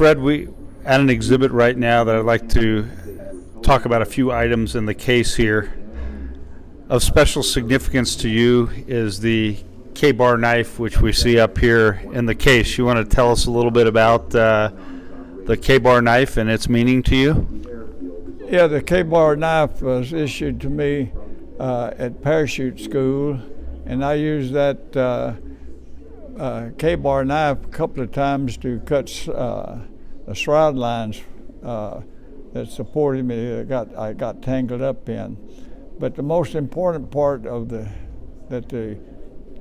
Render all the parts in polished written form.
Fred, we at an exhibit right now that I'd like to talk about a few items in the case here. Of special significance to you is the KBar knife, which we see up here in the case. You want to tell us a little bit about the KBar knife and its meaning to you? Yeah, the KBar knife was issued to me at parachute school, and I used that KBar knife a couple of times to cut the shroud lines that supported me that I got tangled up in. But the most important part of that the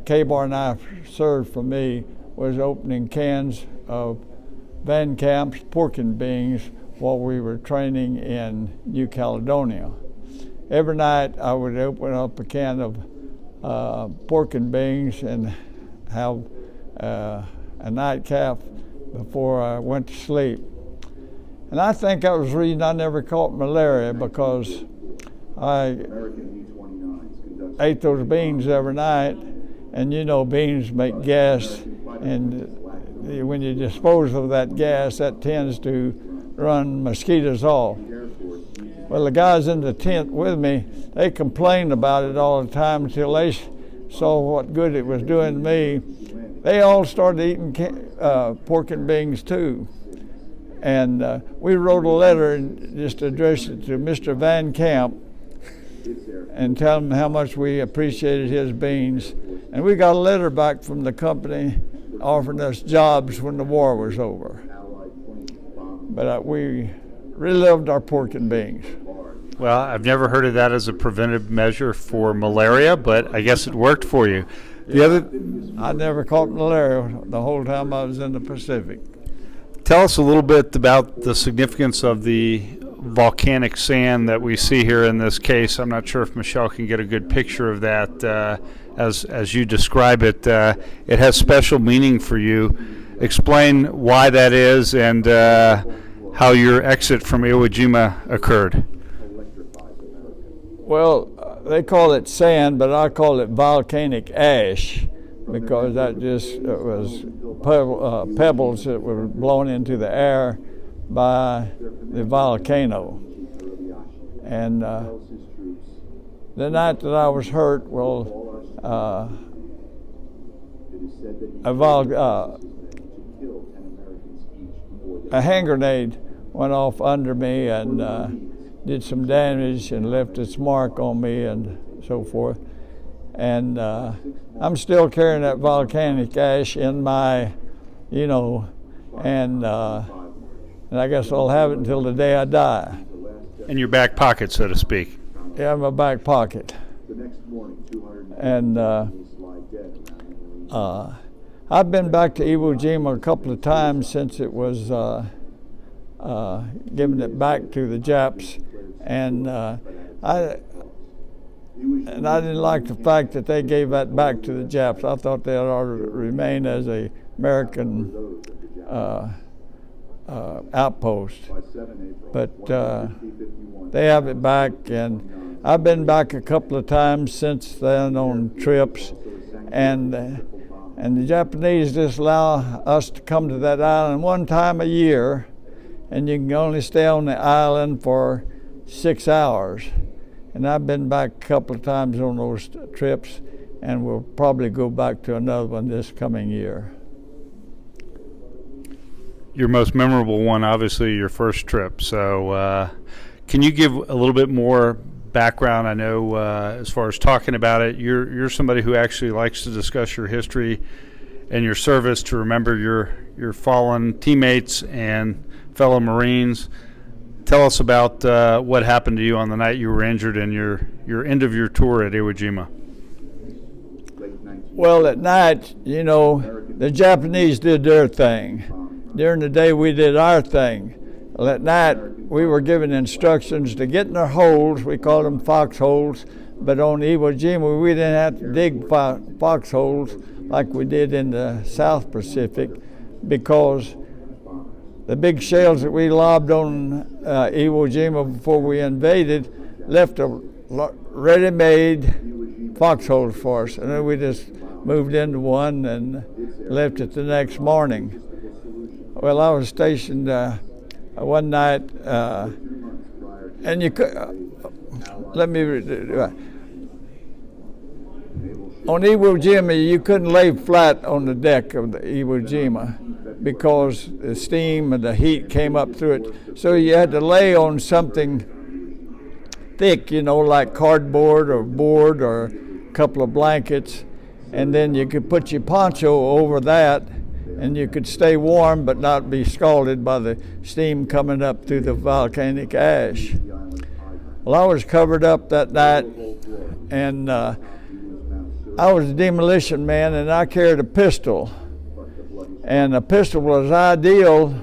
KBar knife served for me was opening cans of Van Camp's pork and beans while we were training in New Caledonia. Every night I would open up a can of pork and beans and have a nightcap before I went to sleep. And I think that was the reason I never caught malaria, because I ate those beans every night, and you know beans make gas, and when you dispose of that gas, that tends to run mosquitoes off. Well, the guys in the tent with me, they complained about it all the time until they saw what good it was doing to me. They all started eating pork and beans too. And we wrote a letter and just addressed it to Mr. Van Camp and tell him how much we appreciated his beans. And we got a letter back from the company offering us jobs when the war was over. But we really loved our pork and beans. Well, I've never heard of that as a preventive measure for malaria, but I guess it worked for you. I never caught malaria the whole time I was in the Pacific. Tell us a little bit about the significance of the volcanic sand that we see here in this case. I'm not sure if Michelle can get a good picture of that as you describe it. It has special meaning for you. Explain why that is and how your exit from Iwo Jima occurred. Well, they call it sand, but I call it volcanic ash, because that just was pebbles that were blown into the air by the volcano. And the night that I was hurt, a hand grenade went off under me and did some damage and left its mark on me and so forth. And I'm still carrying that volcanic ash in my, and I guess I'll have it until the day I die. In your back pocket, so to speak. Yeah, in my back pocket. And I've been back to Iwo Jima a couple of times since it was giving it back to the Japs, and I didn't like the fact that they gave that back to the Japs. I thought they ought to remain as a American outpost, but they have it back, and I've been back a couple of times since then on trips, and the Japanese just allow us to come to that island one time a year, and you can only stay on the island for 6 hours. And I've been back a couple of times on those trips, and we'll probably go back to another one this coming year. Your most memorable one, obviously, your first trip. So can you give a little bit more background? I know as far as talking about it, you're somebody who actually likes to discuss your history and your service, to remember your fallen teammates and fellow Marines. Tell us about what happened to you on the night you were injured and your end of your tour at Iwo Jima. Well, at night, the Japanese did their thing. During the day, we did our thing. Well, at night, we were given instructions to get in our holes. We called them foxholes, but on Iwo Jima, we didn't have to dig foxholes like we did in the South Pacific, because the big shells that we lobbed on Iwo Jima before we invaded left a ready-made foxholes for us, and then we just moved into one and left it the next morning. Well, I was stationed one night, and you could. Let me. On Iwo Jima, you couldn't lay flat on the deck of the Iwo Jima because the steam and the heat came up through it. So you had to lay on something thick, like cardboard or board or a couple of blankets, and then you could put your poncho over that, and you could stay warm but not be scalded by the steam coming up through the volcanic ash. Well, I was covered up that night, and I was a demolition man, and I carried a pistol. And a pistol was ideal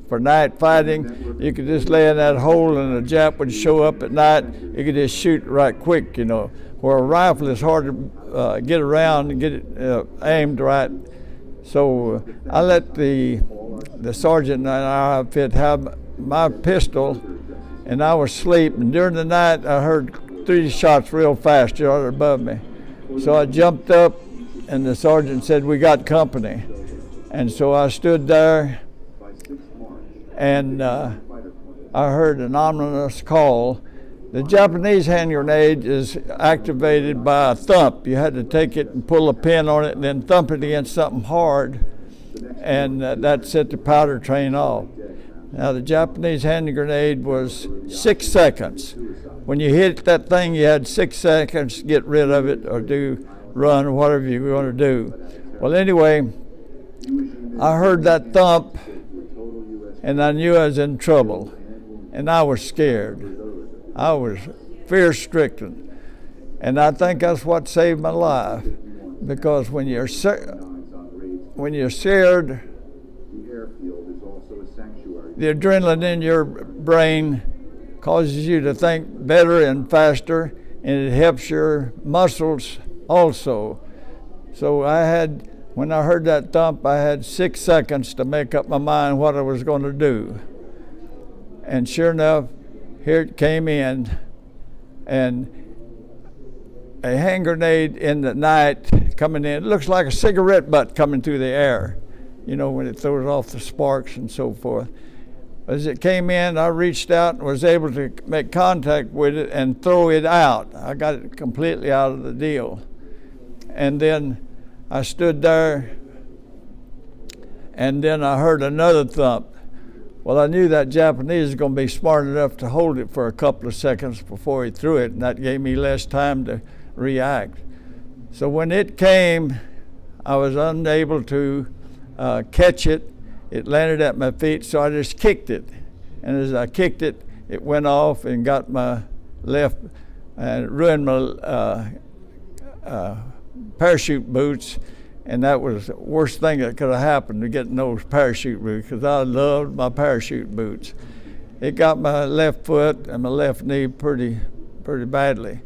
for night fighting. You could just lay in that hole, and a Jap would show up at night. You could just shoot right quick, Where a rifle is hard to get around and get it aimed right. So I let the sergeant in our outfit have my pistol, and I was asleep. And during the night, I heard 3 shots real fast right above me. So I jumped up, and the sergeant said, "We got company." And so I stood there, and I heard an ominous call. The Japanese hand grenade is activated by a thump. You had to take it and pull a pin on it and then thump it against something hard, and that set the powder train off. Now, the Japanese hand grenade was 6 seconds. When you hit that thing, you had 6 seconds to get rid of it or run or whatever you were going to do. Well, anyway, I heard that thump, and I knew I was in trouble, and I was scared. I was fear-stricken, and I think that's what saved my life, because when you're scared, the adrenaline in your brain causes you to think better and faster, and it helps your muscles also. So when I heard that thump, I had 6 seconds to make up my mind what I was going to do. And sure enough, here it came in, and a hand grenade in the night coming in. It looks like a cigarette butt coming through the air, when it throws off the sparks and so forth. As it came in, I reached out and was able to make contact with it and throw it out. I got it completely out of the deal. And then I stood there, and then I heard another thump. Well, I knew that Japanese was going to be smart enough to hold it for a couple of seconds before he threw it, and that gave me less time to react. So when it came, I was unable to catch it. It landed at my feet, so I just kicked it. And as I kicked it, it went off and got my left, and ruined my parachute boots. And that was the worst thing that could have happened, to get those parachute boots, because I loved my parachute boots. It got my left foot and my left knee pretty badly.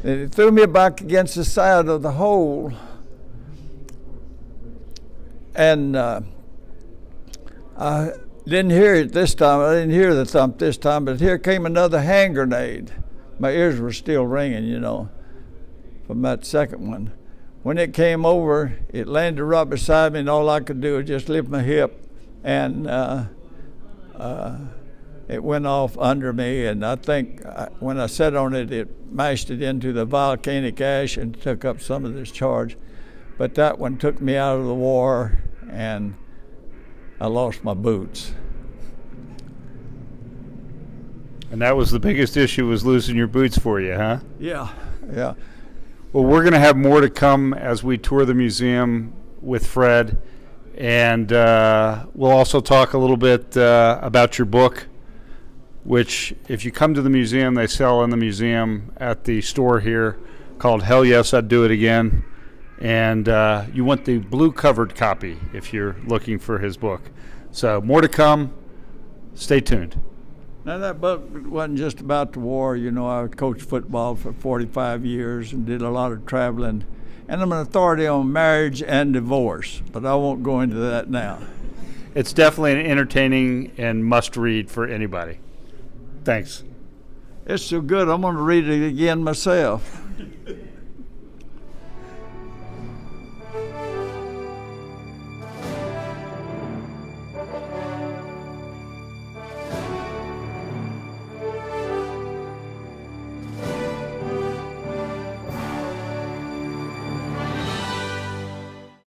And it threw me back against the side of the hole. And I didn't hear it this time. I didn't hear the thump this time, but here came another hand grenade. My ears were still ringing, from that second one. When it came over, it landed right beside me, and all I could do was just lift my hip, and it went off under me. And I think when I sat on it, it mashed it into the volcanic ash and took up some of this charge. But that one took me out of the war, and I lost my boots. And that was the biggest issue, was losing your boots for you, huh? Yeah. Well, we're going to have more to come as we tour the museum with Fred, and we'll also talk a little bit about your book, which, if you come to the museum, they sell in the museum at the store here, called Hell Yes, I'd Do It Again. And you want the blue-covered copy if you're looking for his book. So more to come. Stay tuned. Now, that book wasn't just about the war. I coached football for 45 years and did a lot of traveling. And I'm an authority on marriage and divorce, but I won't go into that now. It's definitely an entertaining and must-read for anybody. Thanks. It's so good, I'm going to read it again myself.